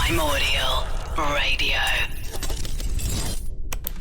Primordial Radio.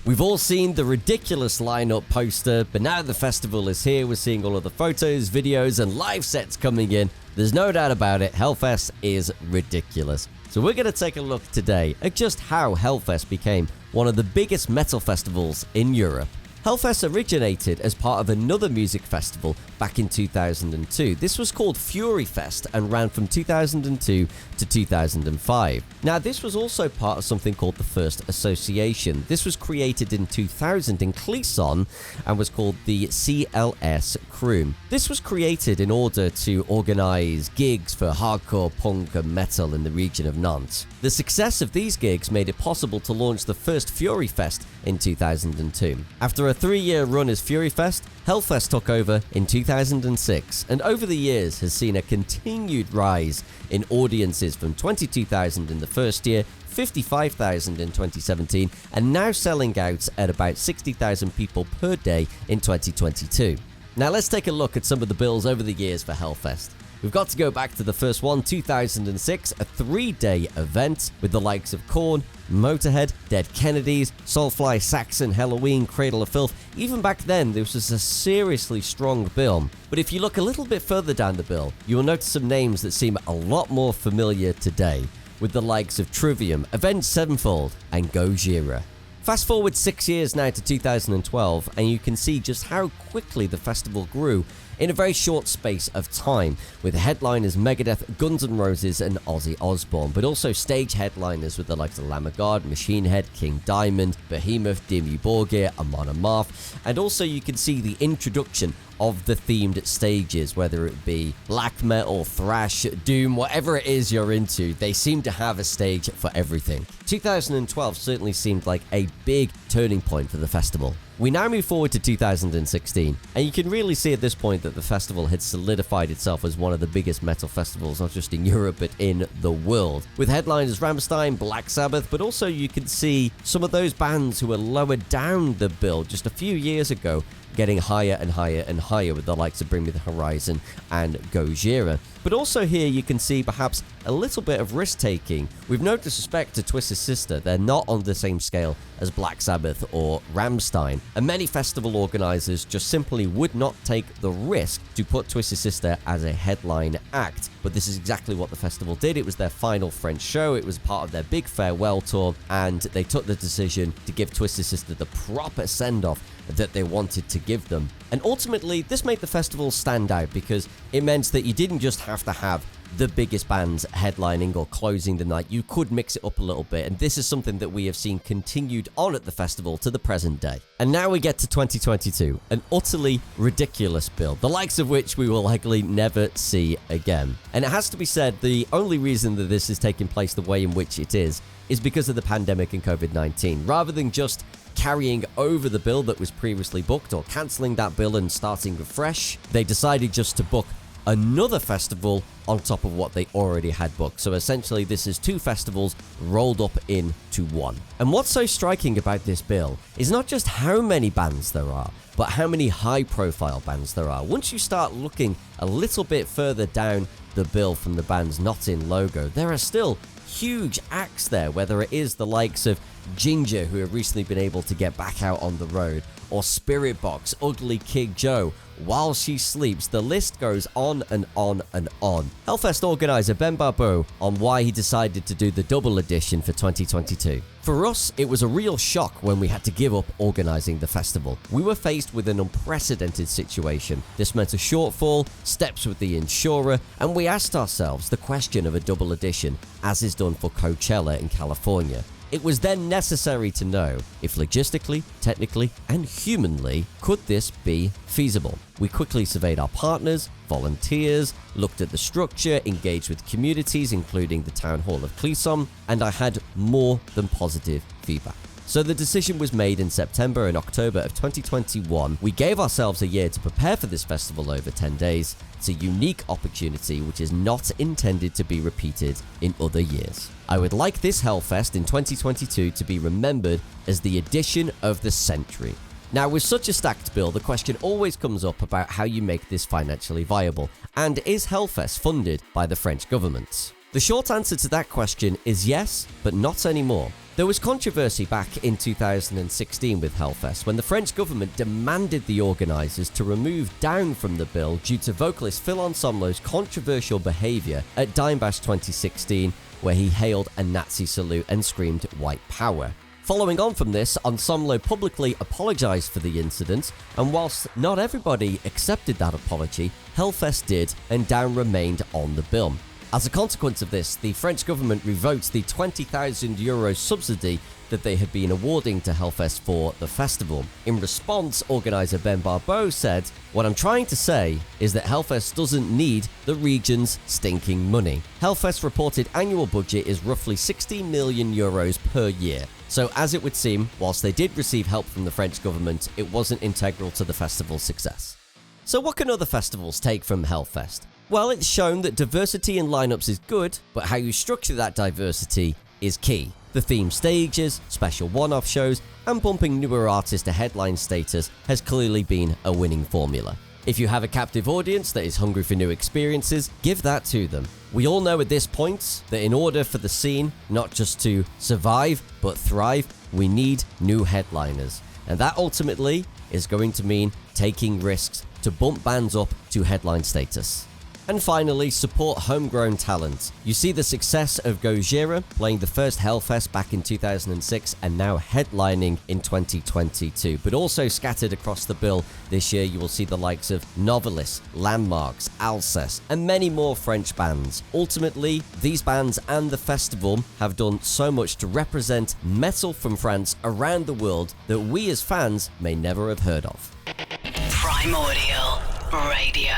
We've all seen the ridiculous lineup poster, but now the festival is here. We're seeing all of the photos, videos, and live sets coming in. There's no doubt about it, Hellfest is ridiculous. So we're going to take a look today at just how Hellfest became one of the biggest metal festivals in Europe. Hellfest originated as part of another music festival back in 2002. This was called Fury Fest and ran from 2002 to 2005. Now, this was also part of something called the First Association. This was created in 2000 in Clisson and was called the CLS Crew. This was created in order to organize gigs for hardcore, punk, and metal in the region of Nantes. The success of these gigs made it possible to launch the first Fury Fest in 2002. After a 3-year run as Fury Fest, Hellfest took over in 2006, and over the years has seen a continued rise in audiences from 22,000 in the first year, 55,000 in 2017, and now selling out at about 60,000 people per day in 2022. Now let's take a look at some of the bills over the years for Hellfest. We've got to go back to the first one, 2006, a 3-day event with the likes of Korn, Motorhead, Dead Kennedys, Soulfly, Saxon, Halloween, Cradle of Filth. Even back then, this was a seriously strong bill. But if you look a little bit further down the bill, you will notice some names that seem a lot more familiar today, with the likes of Trivium, Avenged Sevenfold, and Gojira. Fast forward 6 years now to 2012, and you can see just how quickly the festival grew in a very short space of time, with headliners Megadeth, Guns N' Roses, and Ozzy Osbourne, but also stage headliners with the likes of Lamb of God, Machine Head, King Diamond, Behemoth, Dimmu Borgir, Amon Amarth, and also you can see the introduction of the themed stages, whether it be black metal, thrash, doom, whatever it is you're into, they seem to have a stage for everything. 2012 certainly seemed like a big turning point for the festival. We now move forward to 2016, and you can really see at this point that the festival had solidified itself as one of the biggest metal festivals, not just in Europe, but in the world. With headliners Rammstein, Black Sabbath, but also you can see some of those bands who were lower down the bill just a few years ago getting higher and higher and higher, with the likes of Bring Me the Horizon and Gojira. But also here you can see perhaps a little bit of risk-taking. With no disrespect to Twisted Sister, they're not on the same scale as Black Sabbath or Rammstein, and many festival organizers just simply would not take the risk to put Twisted Sister as a headline act. But this is exactly what the festival did. It was their final French show, it was part of their big farewell tour, and they took the decision to give Twisted Sister the proper send-off that they wanted to give them. And ultimately, this made the festival stand out because it meant that you didn't just have to have the biggest bands headlining or closing the night. You could mix it up a little bit, and this is something that we have seen continued on at the festival to the present day. And now we get to 2022, an utterly ridiculous bill, the likes of which we will likely never see again. And it has to be said, the only reason that this is taking place the way in which it is because of the pandemic and COVID-19, rather than just carrying over the bill that was previously booked or cancelling that bill and starting afresh. They decided just to book another festival on top of what they already had booked. So essentially this is 2 festivals rolled up into one. And what's so striking about this bill is not just how many bands there are, but how many high-profile bands there are. Once you start looking a little bit further down the bill from the band's not in logo, there are still huge acts there, whether it is the likes of Ginger, who have recently been able to get back out on the road, or Spirit Box, Ugly Kid Joe, While She Sleeps. The list goes on and on and on. Hellfest organizer Ben Barbeau on why he decided to do the double edition for 2022. For us, it was a real shock when we had to give up organizing the festival. We were faced with an unprecedented situation. This meant a shortfall, steps with the insurer, and we asked ourselves the question of a double edition, as is done for Coachella in California. It was then necessary to know if logistically, technically, and humanly could this be feasible. We quickly surveyed our partners, volunteers, looked at the structure, engaged with communities, including the town hall of Clisson, and I had more than positive feedback. So the decision was made in September and October of 2021. We gave ourselves a year to prepare for this festival over 10 days. It's a unique opportunity which is not intended to be repeated in other years. I would like this Hellfest in 2022 to be remembered as the edition of the century. Now, with such a stacked bill, the question always comes up about how you make this financially viable, and is Hellfest funded by the French government? The short answer to that question is yes, but not anymore. There was controversy back in 2016 with Hellfest when the French government demanded the organisers to remove Down from the bill due to vocalist Phil Anselmo's controversial behaviour at Dimebash 2016, where he hailed a Nazi salute and screamed "White Power." Following on from this, Anselmo publicly apologised for the incident, and whilst not everybody accepted that apology, Hellfest did, and Down remained on the bill. As a consequence of this, the French government revoked the €20,000 subsidy that they had been awarding to Hellfest for the festival. In response, organiser Ben Barbeau said, "What I'm trying to say is that Hellfest doesn't need the region's stinking money." Hellfest's reported annual budget is roughly €60 million per year. So as it would seem, whilst they did receive help from the French government, it wasn't integral to the festival's success. So what can other festivals take from Hellfest? Well, it's shown that diversity in lineups is good, but how you structure that diversity is key. The theme stages, special one-off shows, and bumping newer artists to headline status has clearly been a winning formula. If you have a captive audience that is hungry for new experiences, give that to them. We all know at this point that in order for the scene not just to survive but thrive, we need new headliners. And that ultimately is going to mean taking risks to bump bands up to headline status. And finally, support homegrown talent. You see the success of Gojira playing the first Hellfest back in 2006 and now headlining in 2022. But also scattered across the bill this year, you will see the likes of Novelis, Landmarks, Alcest, and many more French bands. Ultimately, these bands and the festival have done so much to represent metal from France around the world that we as fans may never have heard of. Primordial Radio.